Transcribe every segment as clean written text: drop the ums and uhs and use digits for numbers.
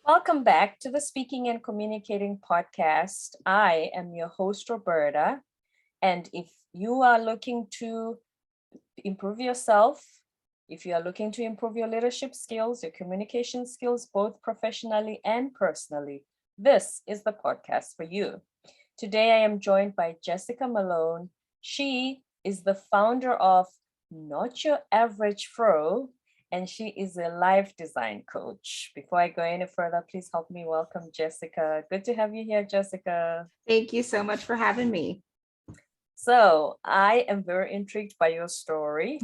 Welcome back to the Speaking and Communicating podcast. I am your host, Roberta. And if you are looking to improve yourself, if you are looking to improve your leadership skills, your communication skills, both professionally and personally, this is the podcast for you. Today, I am joined by Jessica Malone. She is the founder of Not Your Average Fro, and she is a life design coach. Before I go any further, please help me welcome Jessica. Good to have you here, Jessica. Thank you so much for having me. So I am very intrigued by your story,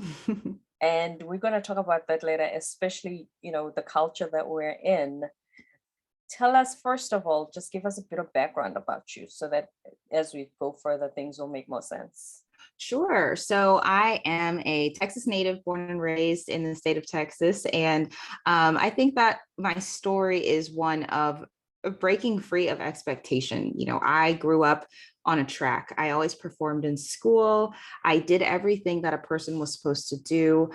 and we're going to talk about that later, especially, the culture that we're in. Tell us, first of all, just give us a bit of background about you so that as we go further, things will make more sense. Sure. So I am a Texas native, born and raised in the state of Texas. And I think that my story is one of breaking free of expectation. I grew up on a track. I always performed in school. I did everything that a person was supposed to do,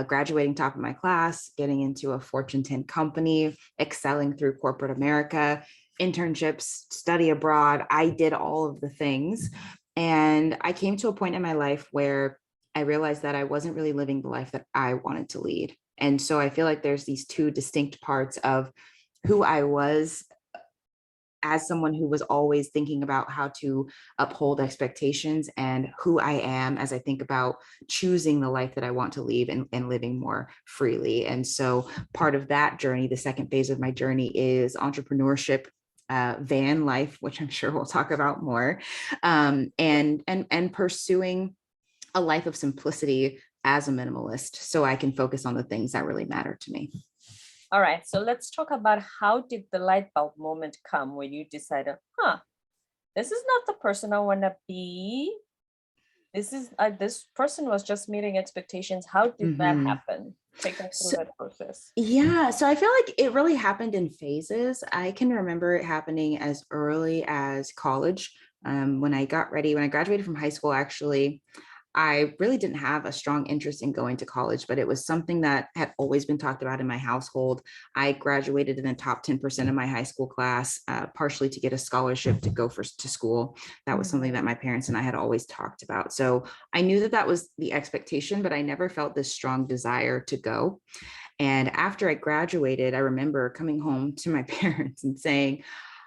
graduating top of my class, getting into a Fortune 10 company, excelling through corporate America, internships, study abroad. I did all of the things. And I came to a point in my life where I realized that I wasn't really living the life that I wanted to lead. And so I feel like there's these two distinct parts of who I was as someone who was always thinking about how to uphold expectations, and who I am as I think about choosing the life that I want to lead and living more freely. And so part of that journey, the second phase of my journey, is entrepreneurship, van life, which I'm sure we'll talk about more, and pursuing a life of simplicity as a minimalist, so I can focus on the things that really matter to me. All right, so let's talk about how did the light bulb moment come when you decided, this is not the person I want to be. This person was just meeting expectations. How did that happen? Take us through that process. Yeah, so I feel like it really happened in phases. I can remember it happening as early as college. When I graduated from high school, actually, I really didn't have a strong interest in going to college, but it was something that had always been talked about in my household. I graduated in the top 10% of my high school class, partially to get a scholarship to go to school. That was something that my parents and I had always talked about. So I knew that was the expectation, but I never felt this strong desire to go. And after I graduated, I remember coming home to my parents and saying,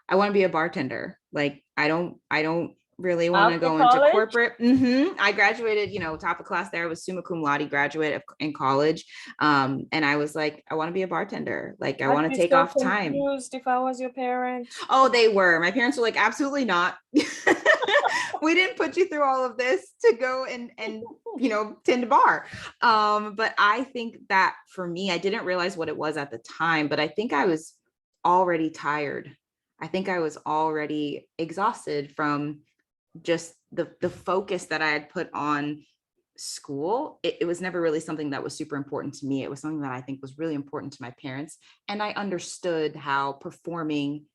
I want to be a bartender. Like, I don't really want to go into corporate. I graduated, top of class there. I was summa cum laude graduate in college. And I was like, I want to be a bartender. Like, I want to take off time. If I was your parent. Oh, they were. My parents were like, absolutely not. We didn't put you through all of this to go and tend a bar. But I think that for me, I didn't realize what it was at the time, but I think I was already tired. I think I was already exhausted from just the focus that I had put on school. It was never really something that was super important to me. It was something that I think was really important to my parents. And I understood how performing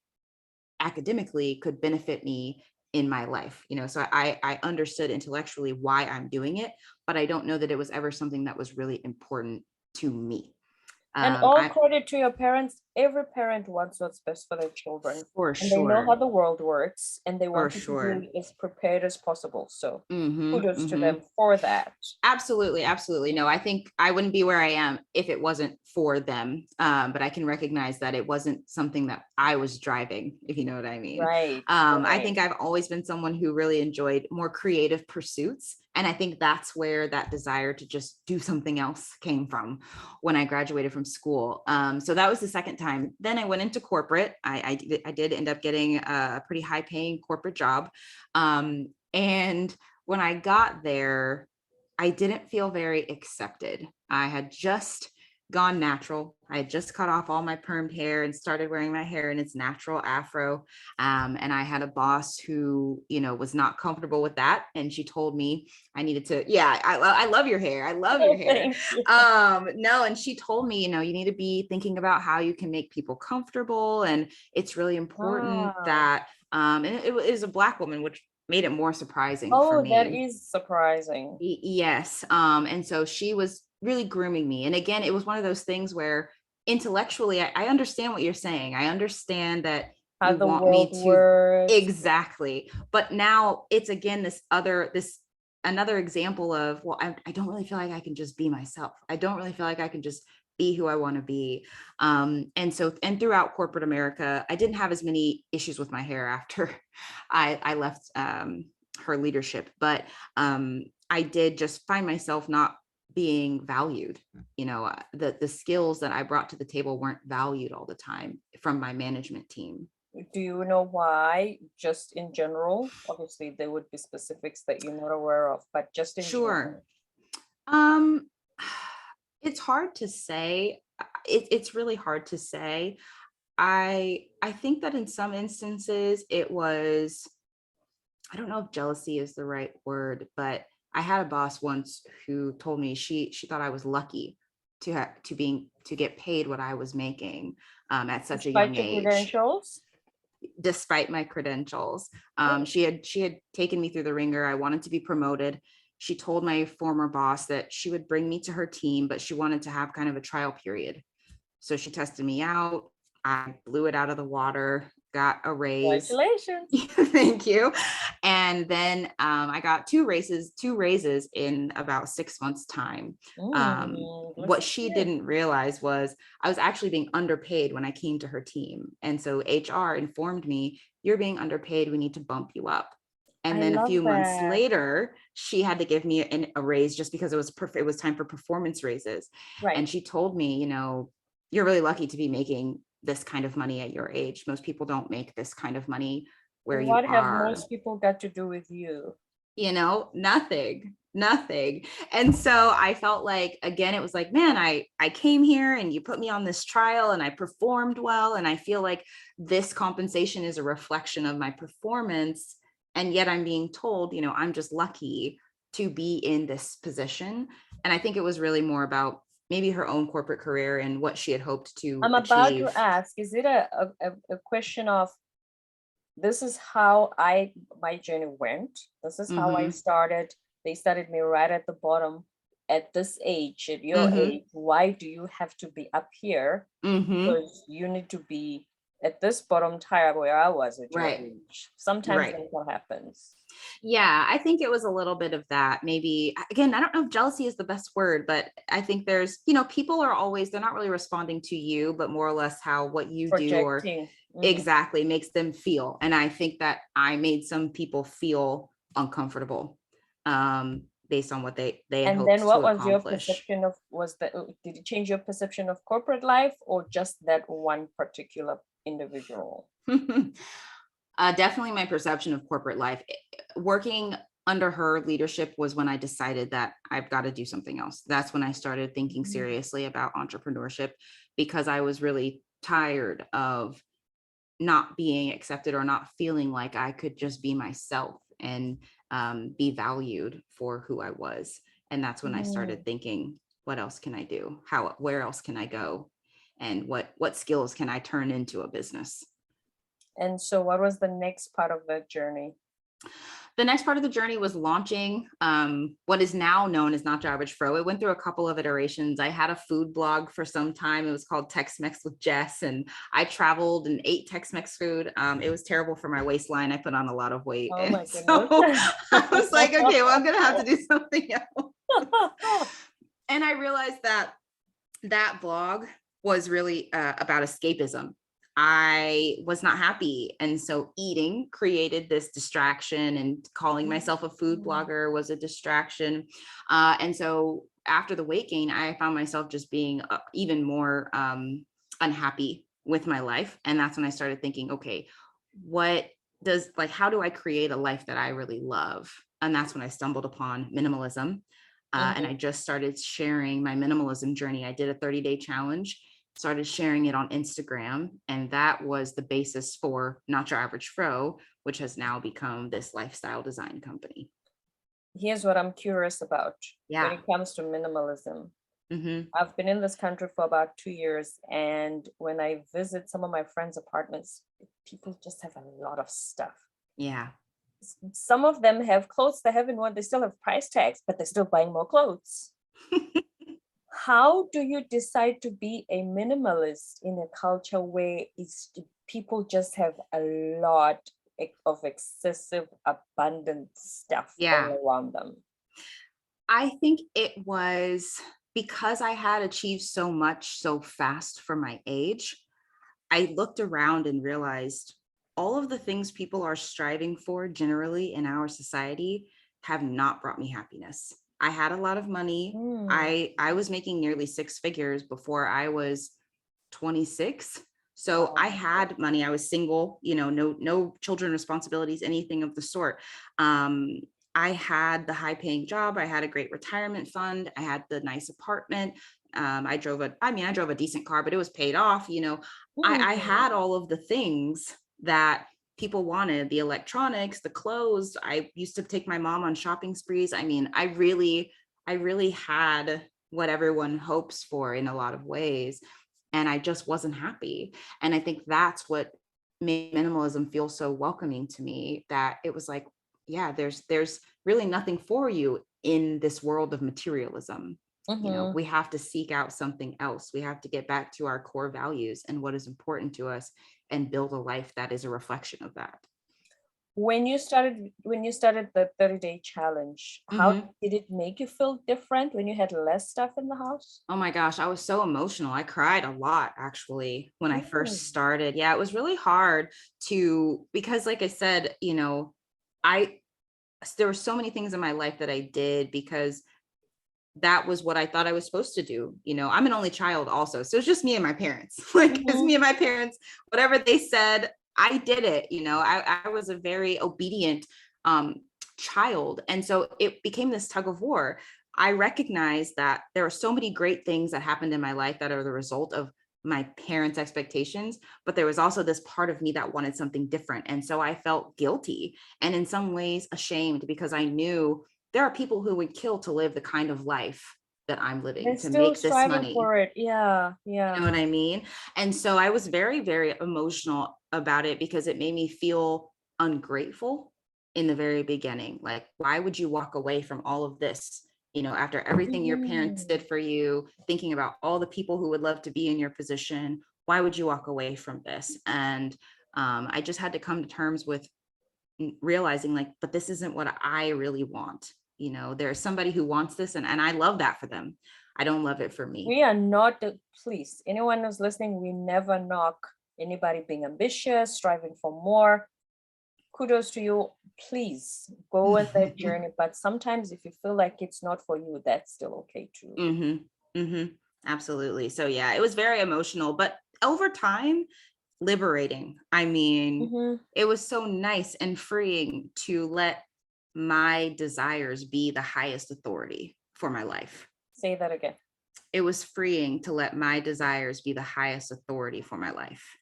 academically could benefit me in my life. So I understood intellectually why I'm doing it, but I don't know that it was ever something that was really important to me. And all credit to your parents. Every parent wants what's best for their children. For and sure. They know how the world works, and they want to be as prepared as possible. So kudos to them for that. Absolutely. No, I think I wouldn't be where I am if it wasn't for them. But I can recognize that it wasn't something that I was driving, if you know what I mean. Right. I think I've always been someone who really enjoyed more creative pursuits. And I think that's where that desire to just do something else came from when I graduated from school. So that was the second time. Then I went into corporate. I did end up getting a pretty high paying corporate job. And when I got there, I didn't feel very accepted. I had just gone natural. I had just cut off all my permed hair and started wearing my hair in its natural afro. And I had a boss who, was not comfortable with that. And she told me I needed to, I love your hair. I love your hair. No. And she told me, you need to be thinking about how you can make people comfortable. And it's really important that, and it is a Black woman, which made it more surprising for me. Oh, that is surprising. Yes. And so she was really grooming me. And again, it was one of those things where intellectually, I understand what you're saying. I understand that How you the want world me to, works. exactly. But now it's again this another example of, well, I don't really feel like I can just be myself. I don't really feel like I can just be who I want to be. And throughout corporate America, I didn't have as many issues with my hair after I left her leadership, but I did just find myself not being valued. The skills that I brought to the table weren't valued all the time from my management team. Do you know why? Just in general, obviously there would be specifics that you're not aware of, but just in Sure. general. Um, it's hard to say. It's really hard to say. I think that in some instances it was, I don't know if jealousy is the right word, but I had a boss once who told me she thought I was lucky to get paid what I was making at such a young Despite your age, credentials? despite my credentials. Oh, She had taken me through the ringer. I wanted to be promoted. She told my former boss that she would bring me to her team, but she wanted to have kind of a trial period. So she tested me out. I blew it out of the water, got a raise. congratulations. Thank you. And then I got two raises in about 6 months' time. Let's What she hear. didn't realize was I was actually being underpaid when I came to her team. And so HR informed me, you're being underpaid. We need to bump you up. And I then a love few months that. later, she had to give me a raise just because it was time for performance raises. Right. And she told me, you're really lucky to be making this kind of money at your age. Most people don't make this kind of money where you What have are. most people got to do with you? Nothing. And so I felt like, again, it was like, man, I came here and you put me on this trial and I performed well. And I feel like this compensation is a reflection of my performance. And yet I'm being told, I'm just lucky to be in this position. And I think it was really more about maybe her own corporate career and what she had hoped to I'm about to achieve. ask, is it a question of this is how my journey went. This is how I Mm-hmm. started. They started me right at the bottom at this age, at your Mm-hmm. age. Why do you have to be up here? Mm-hmm. Because you need to be at this bottom tier where I was at your Right. age. Sometimes Right. that's what happens. Yeah, I think it was a little bit of that. Maybe, again, I don't know if jealousy is the best word, but I think there's, people are always, they're not really responding to you, but more or less how what you do or Projecting. Mhm. exactly makes them feel. And I think that I made some people feel uncomfortable based on what they had And then hoped what to was your accomplish. perception of, did it change your perception of corporate life or just that one particular individual? Definitely my perception of corporate life. Working under her leadership was when I decided that I've got to do something else. That's when I started thinking Mhm. seriously about entrepreneurship because I was really tired of not being accepted or not feeling like I could just be myself and be valued for who I was. And that's when I started Mm. thinking, what else can I do? Where else can I go? And what skills can I turn into a business? And so what was the next part of that journey? The next part of the journey was launching what is now known as Not Your Average Fro. It went through a couple of iterations. I had a food blog for some time. It was called Tex-Mex with Jess, and I traveled and ate Tex-Mex food. It was terrible for my waistline. I put on a lot of weight. Oh And my goodness. so I was like, okay, well, I'm going to have to do something else. And I realized that that blog was really about escapism. I was not happy. And so eating created this distraction, and calling myself a food blogger was a distraction. And so after the weight gain, I found myself just being even more unhappy with my life. And that's when I started thinking, okay, how do I create a life that I really love? And that's when I stumbled upon minimalism. And I Mhm. just started sharing my minimalism journey. I did a 30-day challenge, started sharing it on Instagram. And that was the basis for Not Your Average Fro, which has now become this lifestyle design company. Here's what I'm curious about when Yeah. it comes to minimalism. Mm-hmm. I've been in this country for about 2 years, and when I visit some of my friends' apartments, people just have a lot of stuff. Yeah. Some of them have clothes they haven't worn, they still have price tags, but they're still buying more clothes. How do you decide to be a minimalist in a culture where people just have a lot of excessive, abundant stuff Yeah. all around them? I think it was because I had achieved so much so fast for my age. I looked around and realized all of the things people are striving for generally in our society have not brought me happiness. I had a lot of money. Mm. I was making nearly six figures before I was 26. So I Wow. had money. I was single, no children responsibilities, anything of the sort. Um, I had the high paying job. I had a great retirement fund. I had the nice apartment. I drove a decent car, but it was paid off. I Mm. had all of the things that people wanted, the electronics, the clothes. I used to take my mom on shopping sprees. I mean, I really had what everyone hopes for in a lot of ways. And I just wasn't happy. And I think that's what made minimalism feel so welcoming to me, that it was like, yeah, there's really nothing for you in this world of materialism. Mm-hmm. We have to seek out something else. We have to get back to our core values and what is important to us and build a life that is a reflection of that. When you started the 30-day challenge, how Mhm. did it make you feel different when you had less stuff in the house? Oh my gosh, I was so emotional. I cried a lot actually when I Mm. first started. Yeah, it was really hard because like I said, I there were so many things in my life that I did because that was what I thought I was supposed to do. I'm an only child also. So it's just me and my parents. Like it's Mm-hmm. me and my parents, whatever they said, I did it. I was a very obedient um, child. And so it became this tug of war. I recognized that there are so many great things that happened in my life that are the result of my parents' expectations, but there was also this part of me that wanted something different. And so I felt guilty and in some ways ashamed because I knew there are people who would kill to live the kind of life that I'm They're living, to still make this striving money. for it. Yeah, You know what yeah. I mean? And so I was very, very emotional about it because it made me feel ungrateful in the very beginning. Like, why would you walk away from all of this? After everything your parents Mm-hmm. did for you, thinking about all the people who would love to be in your position, why would you walk away from this? And I just had to come to terms with realizing like, but this isn't what I really want. There's somebody who wants this and I love that for them. I don't love it for me. We are not, please, anyone who's listening, we never knock anybody being ambitious, striving for more. Kudos to you. Please go on that journey. But sometimes if you feel like it's not for you, that's still okay too. Mm-hmm. Mm-hmm. Absolutely. So yeah, it was very emotional, but over time, liberating. I mean, Mm-hmm. it was so nice and freeing to let my desires be the highest authority for my life. Say that again. It was freeing to let my desires be the highest authority for my life.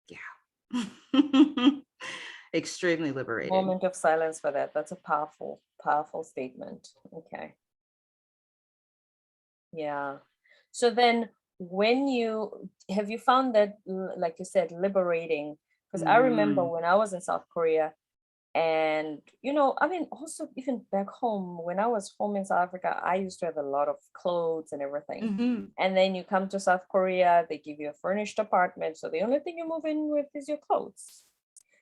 Yeah. Extremely liberating. Moment of silence for that. That's a powerful, powerful statement. Okay. Yeah. So then when you have you found that like you said, liberating? Because I remember Mm, when I was in South Korea, and I mean, also even back home, when I was home in South Africa, I used to have a lot of clothes and everything. mm-hmm. And then you come to South Korea, they give you a furnished apartment. So the only thing you move in with is your clothes.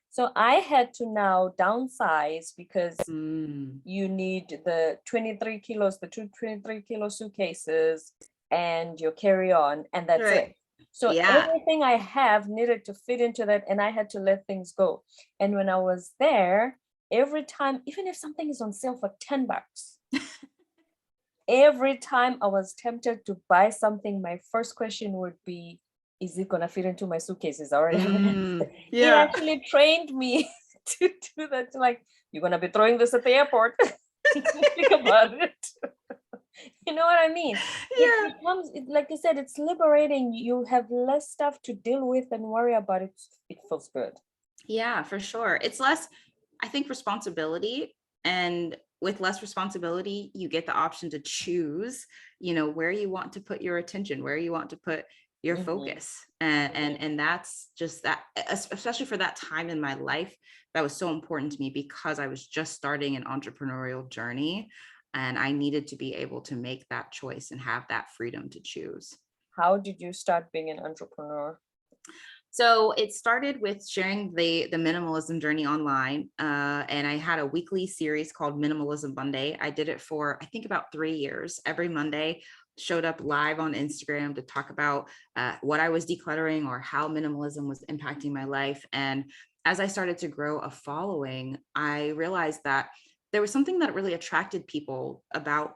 So I had to now downsize because Mm, you need the 23 kilos, the two 23-kilo suitcases and your carry-on, and that's it. right. So Yeah. everything I have needed to fit into that, and I had to let things go. And when I was there, every time, even if something is on sale for $10, every time I was tempted to buy something, my first question would be, is it gonna fit into my suitcases? I already have an answer. It Yeah. actually trained me to do that. Like, you're gonna be throwing this at the airport. Think about it. You know what I mean? It Yeah. becomes, like you said, it's liberating. You have less stuff to deal with and worry about. It feels good. Yeah, for sure. It's less, I think, responsibility. And with less responsibility, you get the option to choose, where you want to put your attention, where you want to put your Mhm, focus. And mhm. and, and that's just that, especially for that time in my life, that was so important to me because I was just starting an entrepreneurial journey. And I needed to be able to make that choice and have that freedom to choose. How did you start being an entrepreneur? So it started with sharing the minimalism journey online, and I had a weekly series called Minimalism Monday. I did it for I think about 3 years. Every Monday, showed up live on Instagram to talk about what I was decluttering or how minimalism was impacting my life. And as I started to grow a following, I realized that there was something that really attracted people about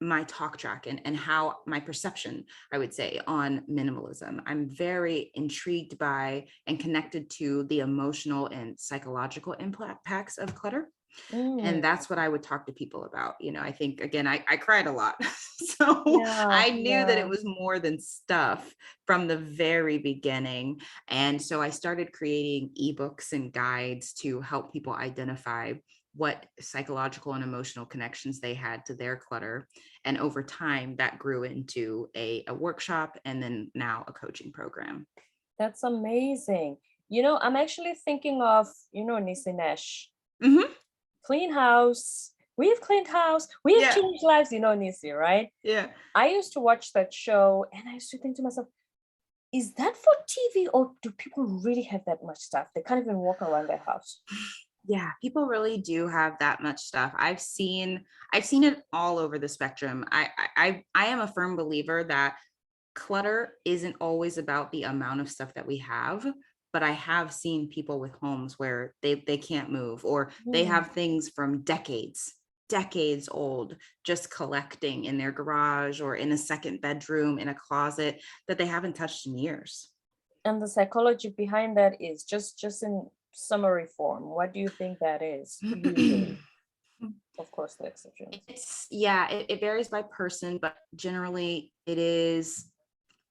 my talk track and how my perception, I would say, on minimalism. I'm very intrigued by and connected to the emotional and psychological impacts of clutter. And that's what I would talk to people about. I think, again, I cried a lot. So Yeah, I knew that it yeah. was more than stuff from the very beginning. And so I started creating ebooks and guides to help people identify what psychological and emotional connections they had to their clutter. And over time, that grew into a workshop and then now a coaching program. That's amazing. I'm actually thinking of, Nisinesh. Mm-hmm. Clean house. We've cleaned house. We've Yeah. changed lives, Nisi, right? Yeah. I used to watch that show and I used to think to myself, is that for TV or do people really have that much stuff? They can't even walk around their house. Yeah, people really do have that much stuff. I've seen it all over the spectrum. I am a firm believer that clutter isn't always about the amount of stuff that we have, but I have seen people with homes where they can't move, or they have things from decades old, just collecting in their garage or in a second bedroom, in a closet that they haven't touched in years. And the psychology behind that is just in summary form. What do you think that is usually? Of course, the exceptions. It varies by person, but generally it is,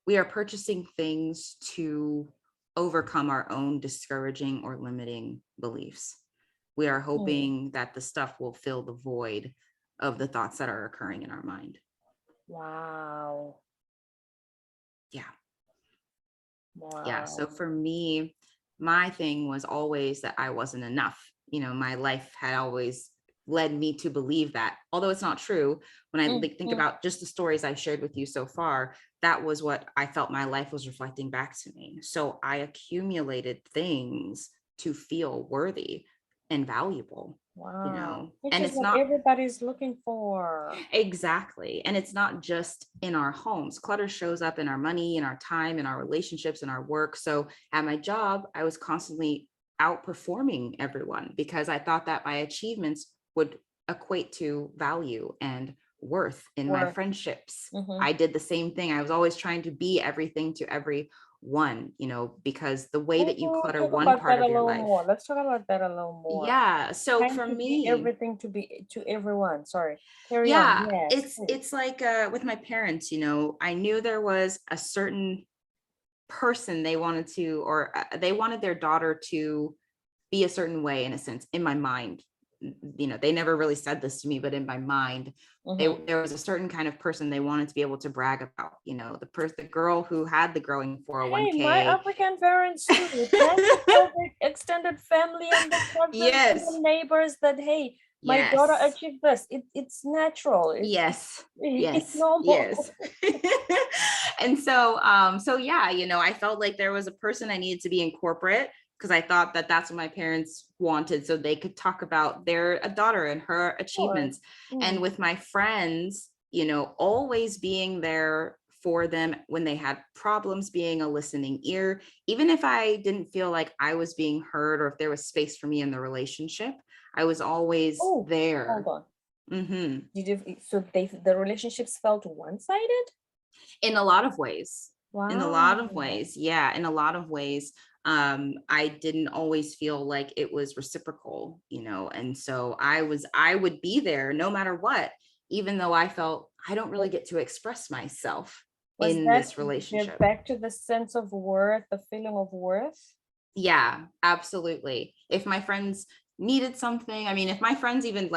we are purchasing things to overcome our own discouraging or limiting beliefs. We are hoping that the stuff will fill the void of the thoughts that are occurring in our mind. Wow. Yeah. Wow. Yeah. So for me, my thing was always that I wasn't enough. My life had always led me to believe that, although it's not true. When I think about just the stories I've shared with you so far, that was what I felt my life was reflecting back to me. So I accumulated things to feel worthy and valuable. Wow. Which And is it's what not everybody's looking for. exactly. And it's not just in our homes. Clutter shows up in our money, in our time, in our relationships, in our work. So at my job, I was constantly outperforming everyone because I thought that my achievements would equate to value and worth in my friendships. I did the same thing. I was always trying to be everything to everyone, because the way that you clutter one part of your life. Let's talk about that a little more. Yeah. So Trying for to be me, everything to be to everyone. Sorry. Carry yeah, on. Yes. it's like with my parents, I knew there was a certain person they wanted to, or they wanted their daughter to be a certain way, in a sense, in my mind. They never really said this to me, but in my mind, there was a certain kind of person they wanted to be able to brag about. The girl who had the growing 401k. Hey, my African parents too. Extended family and the cousins and the neighbors that, hey, my daughter achieved this. It's natural. Yes. It's normal. Yes. And so yeah, I felt like there was a person I needed to be in corporate, because I thought that that's what my parents wanted, so they could talk about their daughter and her achievements. And with my friends, always being there for them when they had problems, being a listening ear, even if I didn't feel like I was being heard or if there was space for me in the relationship, I was always there. Hold on. The relationships felt one-sided? In a lot of ways. Wow. In a lot of ways. Yeah. In a lot of ways. I didn't always feel like it was reciprocal, and so I would be there no matter what, even though I felt I don't really get to express myself in this relationship. Back to the sense of worth, the feeling of worth? Yeah, absolutely. If my friends needed something, if my friends even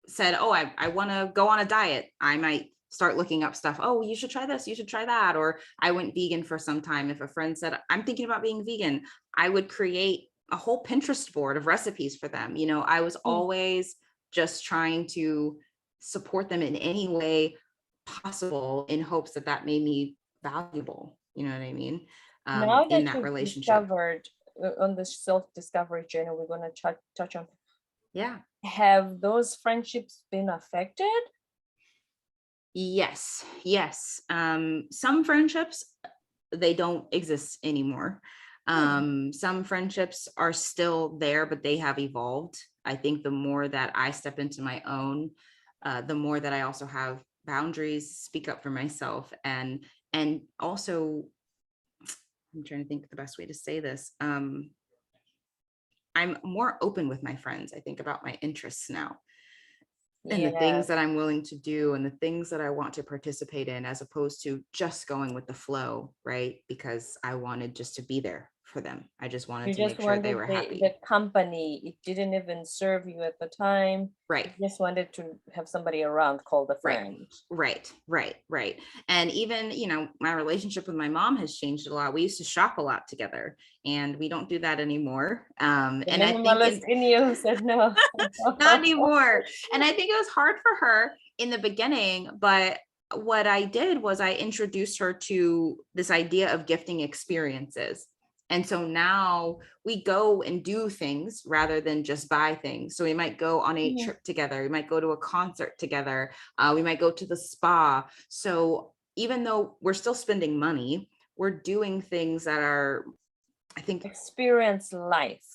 said, oh, I want to go on a diet, I might start looking up stuff. Oh, you should try this, you should try that. Or I went vegan for some time. If a friend said, I'm thinking about being vegan, I would create a whole Pinterest board of recipes for them. I was always just trying to support them in any way possible in hopes that that made me valuable. You know what I mean? Now In that that you've relationship. discovered on the self-discovery journey, we're going to touch on, Yeah. have those friendships been affected? Yes. Yes. Some friendships, they don't exist anymore. Some friendships are still there, but they have evolved. I think the more that I step into my own, the more that I also have boundaries, speak up for myself, and also, I'm trying to think of the best way to say this. I'm more open with my friends, I think, about my interests now, and the Yeah. things that I'm willing to do and the things that I want to participate in, as opposed to just going with the flow, right? Because I wanted just to be there for them. I just wanted You to just make sure they wanted were the happy. company. It didn't even serve you at the time. Right. You just wanted to have somebody around called a Right. friend. Right. And even, my relationship with my mom has changed a lot. We used to shop a lot together, and we don't do that anymore. The And I think minimalist in you said no. not anymore. And I think it was hard for her in the beginning, but what I did was I introduced her to this idea of gifting experiences. And so now we go and do things rather than just buy things. So we might go on a trip together. We might go to a concert together. We might go to the spa. So even though we're still spending money, we're doing things that are, I think, Experience life.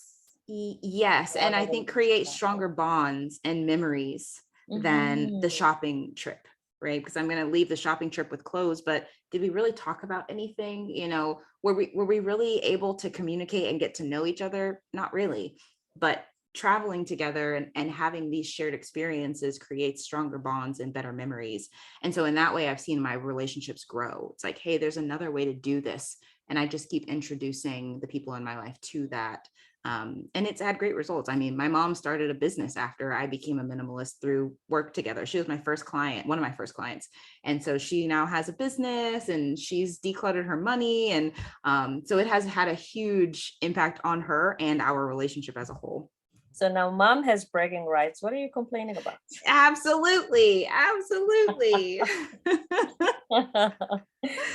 yes. And I think create stronger bonds and memories than the shopping trip, right? Because I'm going to leave the shopping trip with clothes, but did we really talk about anything? Were we really able to communicate and get to know each other? Not really. But traveling together and having these shared experiences creates stronger bonds and better memories. And so in that way, I've seen my relationships grow. It's like, hey, there's another way to do this. And I just keep introducing the people in my life to that. And it's had great results. I mean, my mom started a business after I became a minimalist through work together. She was my first client, one of my first clients. And so she now has a business and she's decluttered her money. And so it has had a huge impact on her and our relationship as a whole. So now mom has bragging rights. What are you complaining about? Absolutely.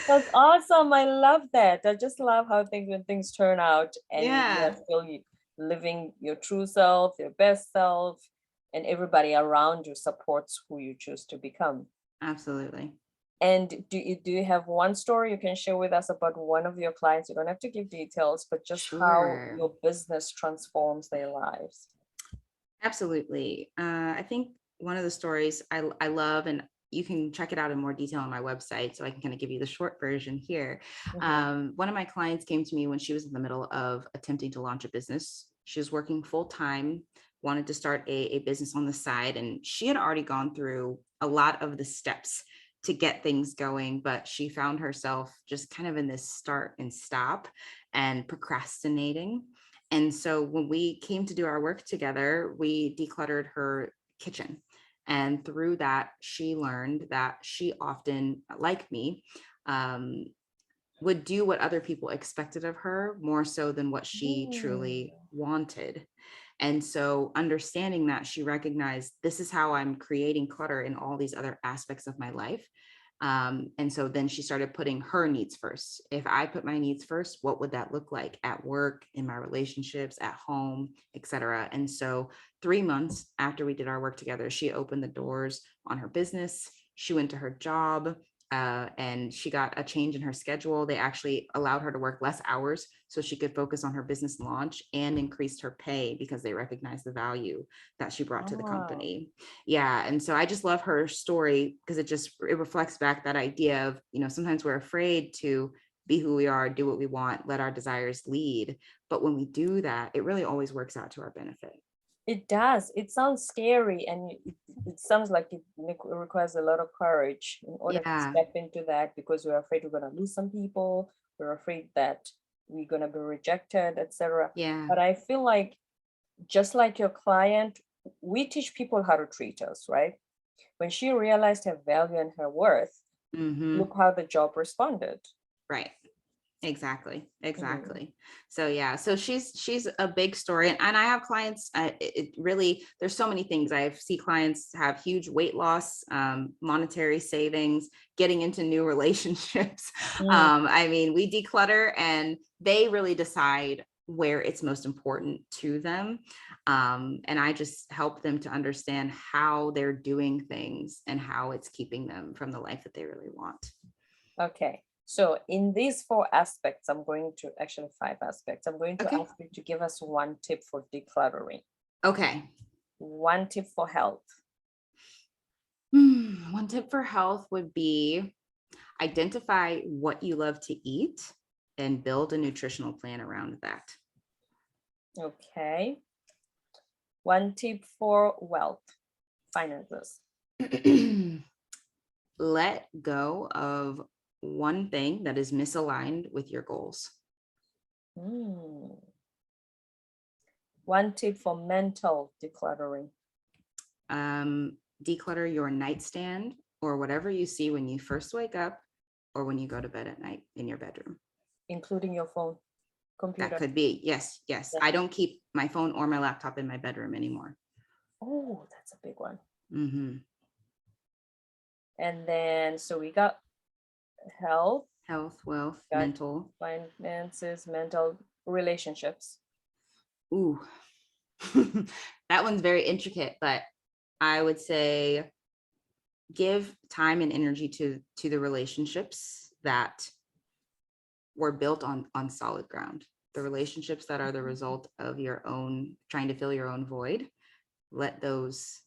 That's awesome. I love that. I just love how when things turn out and Yeah. you're still living your true self, your best self, and everybody around you supports who you choose to become. Absolutely. And do you have one story you can share with us about one of your clients? You don't have to give details, but just how your business transforms their lives. Absolutely. I think one of the stories I love, and you can check it out in more detail on my website, so I can kind of give you the short version here. One of my clients came to me when she was in the middle of attempting to launch a business. She was working full time, wanted to start a business on the side, and she had already gone through a lot of the steps to get things going, but she found herself just kind of in this start and stop and procrastinating. And so when we came to do our work together, we decluttered her kitchen. And through that, she learned that she often, like me, would do what other people expected of her more so than what she truly wanted. And so understanding that, she recognized, this is how I'm creating clutter in all these other aspects of my life. And so then she started putting her needs first. If I put my needs first, what would that look like at work, in my relationships, at home, etc. And so 3 months after we did our work together, she opened the doors on her business. She went to her job. And she got a change in her schedule. They actually allowed her to work less hours so she could focus on her business launch, and increased her pay because they recognized the value that she brought to the company. Yeah. And so I just love her story because it reflects back that idea of, sometimes we're afraid to be who we are, do what we want, let our desires lead. But when we do that, it really always works out to our benefit. It does. It sounds scary, and it sounds like it requires a lot of courage in order to step into that, because we're afraid we're going to lose some people. We're afraid that we're going to be rejected, etc. Yeah. But I feel like, just like your client, we teach people how to treat us, right? When she realized her value and her worth, look how the job responded. Right. Exactly. So yeah, so she's a big story, and I have clients, it really, there's so many things. I see clients have huge weight loss, monetary savings, getting into new relationships. I mean, we declutter and they really decide where it's most important to them. And I just help them to understand how they're doing things and how it's keeping them from the life that they really want. Okay. So in these 4 aspects, I'm going to actually 5 aspects. I'm going to Okay. ask you to give us one tip for decluttering. Okay. One tip for health. One tip for health would be identify what you love to eat and build a nutritional plan around that. Okay. One tip for wealth, finances. Let go of one thing that is misaligned with your goals. One tip for mental decluttering. Declutter your nightstand or whatever you see when you first wake up or when you go to bed at night in your bedroom. Including your phone, computer. That could be, yes. I don't keep my phone or my laptop in my bedroom anymore. Oh, that's a big one. And then, so we got health, wealth, mental, finances, mental, relationships. Ooh, that one's very intricate, but I would say give time and energy to the relationships that were built on solid ground. The relationships that are the result of your own trying to fill your own void, let those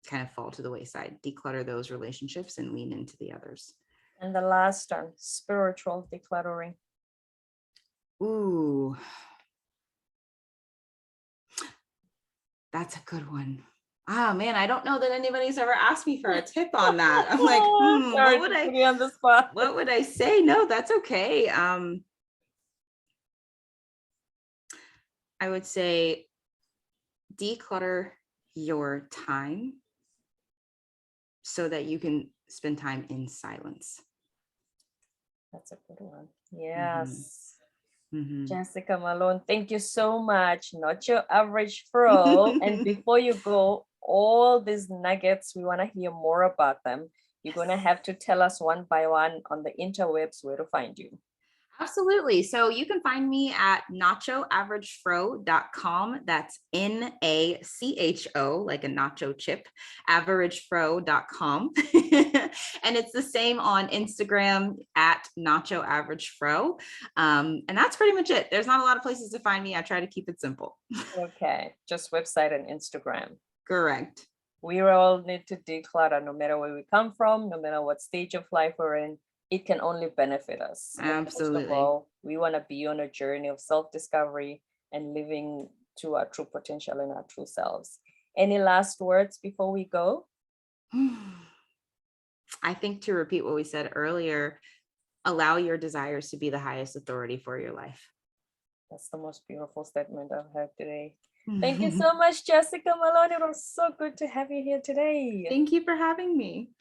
kind of fall to the wayside. Declutter those relationships and lean into the others. And the last one, spiritual decluttering. Ooh, that's a good one. Oh man, I don't know that anybody's ever asked me for a tip on that. I'm like, sorry, what would on the spot. What would I say? No, that's okay. I would say declutter your time so that you can spend time in silence. That's a good one. Yes. Jessica Malone, thank you so much. Not your average pro. And before you go, all these nuggets, we want to hear more about them. You're going to have to tell us one by one on the interwebs where to find you. Absolutely. So you can find me at nachoaveragefro.com. That's NACHO, like a nacho chip, averagefro.com. And it's the same on Instagram at nachoaveragefro. And that's pretty much it. There's not a lot of places to find me. I try to keep it simple. Okay. Just website and Instagram. Correct. We all need to declutter no matter where we come from, no matter what stage of life we're in. It can only benefit us. Absolutely. And most of all, we want to be on a journey of self-discovery and living to our true potential and our true selves. Any last words before we go? I think to repeat what we said earlier, allow your desires to be the highest authority for your life. That's the most beautiful statement I've heard today. Thank you so much, Jessica Malone. It was so good to have you here today. Thank you for having me.